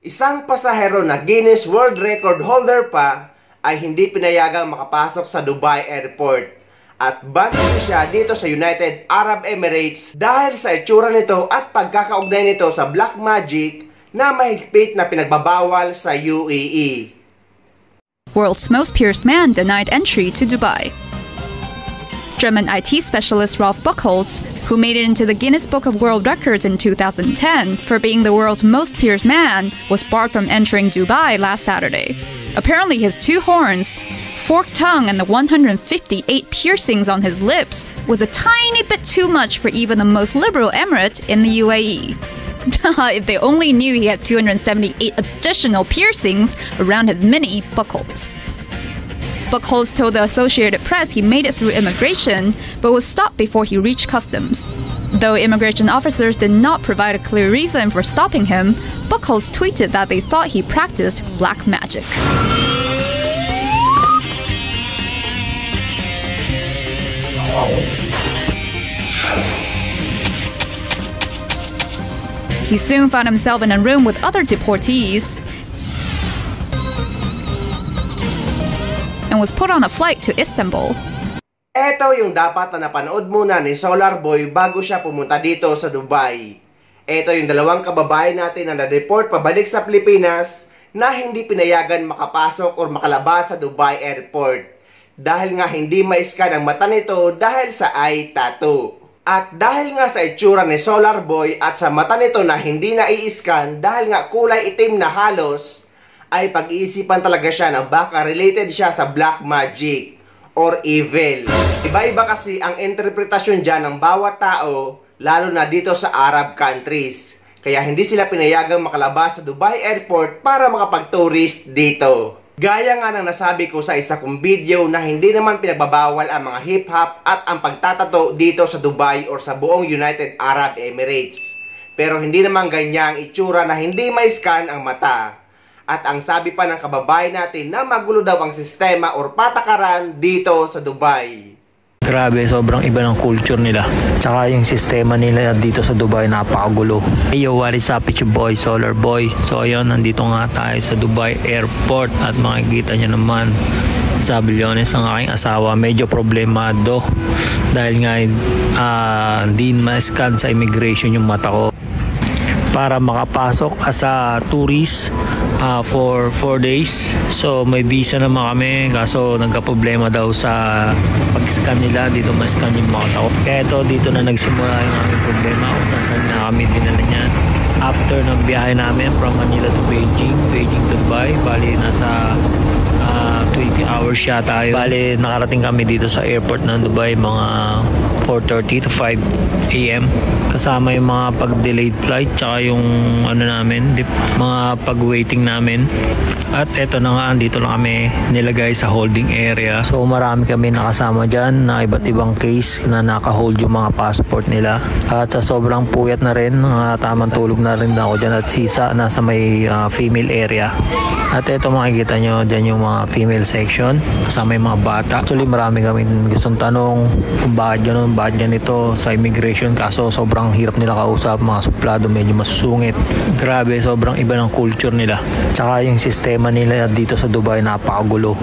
Isang pasahero na Guinness World Record holder pa ay hindi pinayagang makapasok sa Dubai Airport at banned siya dito sa United Arab Emirates dahil sa itsura nito at pagkakaugnay nito sa black magic na mahigpit na pinagbabawal sa UAE. World's most pierced man denied entry to Dubai. German IT specialist Rolf Buchholz, who made it into the Guinness Book of World Records in 2010 for being the world's most pierced man, was barred from entering Dubai last Saturday. Apparently his 2 horns, forked tongue, and the 158 piercings on his lips was a tiny bit too much for even the most liberal emirate in the UAE. If they only knew he had 278 additional piercings around his mini Buchholz. Buchholz told the Associated Press he made it through immigration, but was stopped before he reached customs. Though immigration officers did not provide a clear reason for stopping him, Buchholz tweeted that they thought he practiced black magic. He soon found himself in a room with other deportees and was put on a flight to Istanbul. Ito yung dapat na napanood muna ni Solar Boy bago siya pumunta dito sa Dubai. Ito yung 2 kababayan natin na na-deport pabalik sa Pilipinas na hindi pinayagan makapasok o makalabas sa Dubai Airport. Dahil nga hindi ma-scan ang mata nito dahil sa eye tattoo. At dahil nga sa itsura ni Solar Boy at sa mata nito na hindi na i-scan dahil nga kulay itim na halos, ay pag-iisipan talaga siya na baka related siya sa black magic or evil. Iba-iba kasi ang interpretasyon dyan ng bawat tao, lalo na dito sa Arab countries. Kaya hindi sila pinayagang makalabas sa Dubai Airport para makapag-tourist dito. Gaya nga ng nasabi ko sa isa kong video na hindi naman pinagbabawal ang mga hip-hop at ang pagtatato dito sa Dubai or sa buong United Arab Emirates. Pero hindi naman ganyang itsura na hindi ma-scan ang mata. At ang sabi pa ng kababayan natin na magulo daw ang sistema or patakaran dito sa Dubai. Grabe, sobrang iba ng culture nila. Tsaka yung sistema nila dito sa Dubai napakagulo. Hey yo, what is up? It's your boy, Solar Boy. So ayun, nandito nga tayo sa Dubai Airport at makikita nyo naman sa Bilyones ang aking asawa medyo problemado dahil nga hindi ma-scan sa immigration yung mata ko para makapasok as a tourist for 4 days. So may visa naman kami kaso nagka-problema daw sa pag-scan nila, dito ma-scan yung mga tao. Kaya ito, dito na nagsimula yung aming problema kung saan na kami dinala niyan. After ng biyahe namin from Manila to Beijing to Dubai, bali nasa 20 hours siya tayo. Bali nakarating kami dito sa airport ng Dubai mga 4:30 to 5 AM kasama yung mga pag-delayed flight tsaka yung mga pag-waiting namin. At eto na nga, dito lang kami nilagay sa holding area. So marami kami nakasama dyan na iba't ibang case na naka-hold yung mga passport nila. At sa sobrang puyat na rin, tamang tulog na rin ako dyan at sisa nasa may female area. At eto makikita nyo dyan yung mga female section kasama yung mga bata. Actually marami kami gustong tanong kung bakit ganun, bakit ganito sa immigration kaso sobrang hirap nila kausap, mga suplado medyo masusungit. Grabe, sobrang iba ng culture nila. Tsaka yung sistema nila dito sa Dubai napakagulo.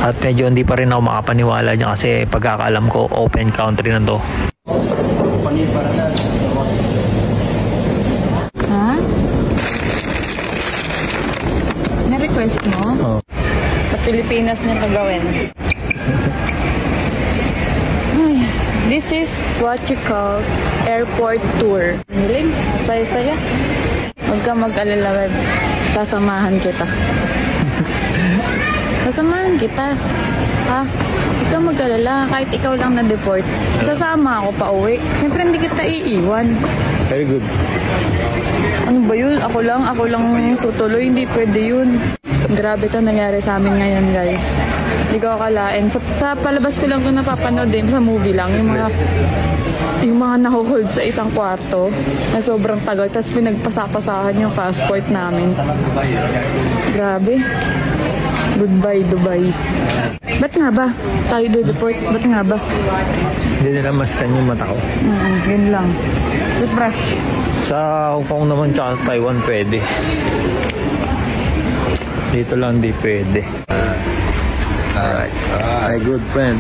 At medyo hindi pa rin ako makapaniwala niya kasi pagkakaalam ko open country na to. Ha? Na-request mo? Oh. Sa Pilipinas niya ito gawin. This is what you call airport tour. Hiling, saya-saya. Huwag ka mag-alala, web. Sasamahan kita. Sasamahan kita. Ha? Huwag ka mag-alala. Kahit ikaw lang na-deport, sasama ako pa uwi. Siyempre hindi kita iiwan. Very good. Ano ba yun? Ako lang tutuloy. Hindi pwede yun. Grabe to nangyari sa amin ngayon, guys. Hindi ko akalain. Sa palabas ko lang ito napapanood din. Sa movie lang. Yung mga nahuhold sa isang kwarto na sobrang tagal. Tapos pinagpasapasahan yung passport namin. Grabe. Goodbye, Dubai. Ba't nga ba? Tayo do-deport. Ba't nga ba? Hindi nila maskan yung mata ko. Yun lang. Toothbrush. Sa Hong Kong naman tsaka Taiwan pwede. Dito lang di pwede. Alright. My good friend.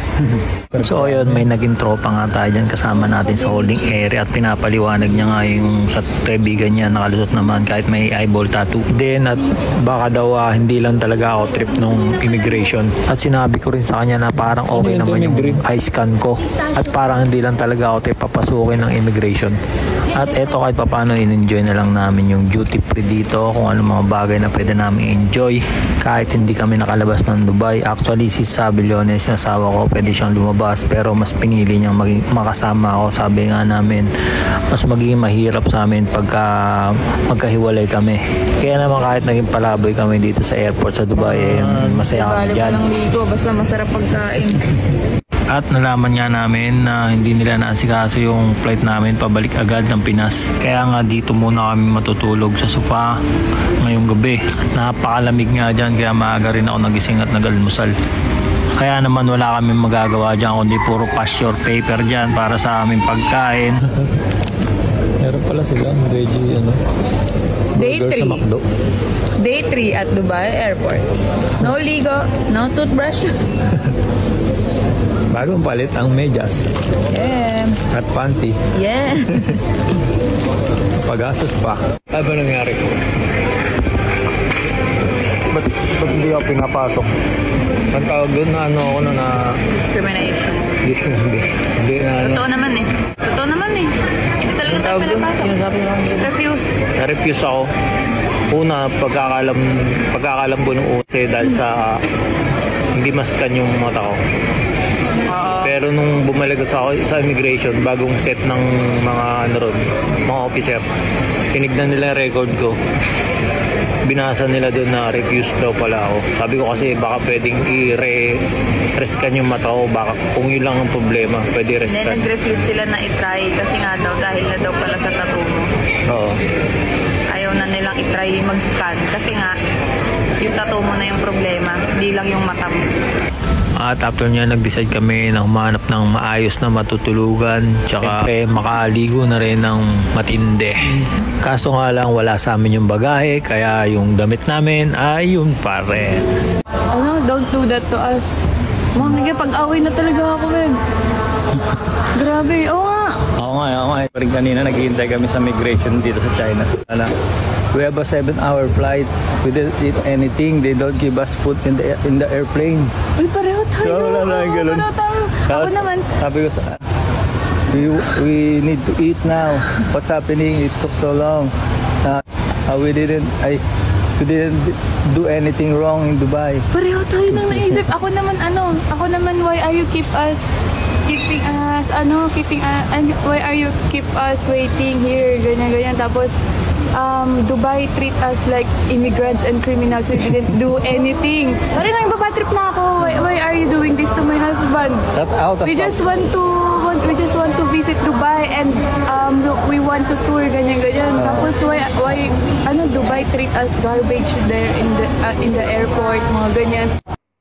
So ayun, may naging tropa nga tayo dyan kasama natin sa holding area at pinapaliwanag niya nga yung sa kaibigan niya nakalusot naman kahit may eyeball tattoo. Then at baka daw hindi lang talaga ako trip nung immigration. At sinabi ko rin sa kanya na parang okay naman yung eye scan ko. At parang hindi lang talaga ako trip papasukin ng immigration. At eto kahit paano in-enjoy na lang namin yung duty free dito, kung ano mga bagay na pwede namin enjoy kahit hindi kami nakalabas ng Dubai. Actually si Sabillones, yung asawa ko, pwede siyang lumabas pero mas pinili niyang makasama ako. Sabi nga namin mas magiging mahirap sa amin pagka magkahiwalay kami. Kaya naman kahit naging palaboy kami dito sa airport sa Dubai, masaya kami dyan. Ligo, basta masarap pagkain. At nalaman nga namin na hindi nila naasikaso yung flight namin pabalik agad ng Pinas. Kaya nga dito muna kami matutulog sa sofa ngayong gabi. At napakalamig nga dyan kaya maaga rin ako nagising at nag-almusal. Kaya naman wala kami magagawa dyan kundi puro pass your paper dyan para sa aming pagkain. Meron pala sila veggie Day burger 3. sa McDo. Day 3 at Dubai Airport. No ligo, no toothbrush. Bagong palit ang medyas Yeah. at panty. Yeah. Pag-asos pa. Ano ba nangyari ko? Ba't hindi ako pinapasok? Ang tawag doon na ako na Discrimination. hindi na Totoo naman eh. Totoo naman eh. Hindi talaga tayo pinapasok. Refuse. Na-refuse ako. Una, pagkakalam ko ng use dahil sa hindi maskan yung mata ko. Pero nung bumalik ako sa immigration, bagong set ng mga mga officer, tinignan nila yung record ko. Binasa nila doon na refuse daw pala ako. Sabi ko kasi baka pwedeng i-rescan yung mata ko. Baka kung yun lang ang problema, pwede Then rescan. nag-refuse sila na itry kasi nga daw dahil na daw pala sa tattoo mo. Oo. Ayaw na nilang itry mag-scan kasi nga yung tattoo mo na yung problema, hindi lang yung mata mo. At after niya, nag-decide kami na humanap ng maayos na matutulugan. Tsaka makaligo na rin ng matindi. Kaso nga lang, wala sa amin yung bagahe. Kaya yung damit namin ay yun pa rin. Ano, don't do that to us. Mga pag-away na talaga ako eh. Grabe, oo nga. Oo nga. Parang kanina naghihintay kami sa migration dito sa China. We have a 7-hour flight. We didn't eat anything. They don't give us food in the airplane. Uy, pareho tayo. So, wala Oo, ganun. pareho tayo. Ako Tapos, naman. sabi ko we need to eat now. What's happening? It took so long. We didn't do anything wrong in Dubai. Pareho tayo nang naisip. Ako naman, why are you why are you keep us waiting here, ganyan. Tapos, Dubai treat us like immigrants and criminals who didn't do anything. Parang nagbabatrip na ako. Why are you doing this to my husband? We just want to visit Dubai and we want to tour, ganyan. Tapos why Dubai treat us garbage there in the airport, mga ganyan.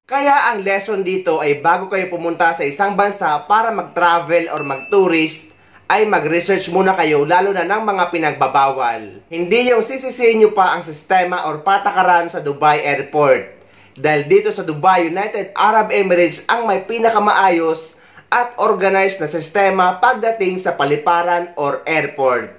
Kaya ang lesson dito ay bago kayo pumunta sa isang bansa para mag-travel or mag-tourist, ay mag-research muna kayo lalo na ng mga pinagbabawal. Hindi yung sisisihin nyo pa ang sistema or patakaran sa Dubai Airport. Dahil dito sa Dubai, United Arab Emirates ang may pinakamaayos at organized na sistema pagdating sa paliparan or airport.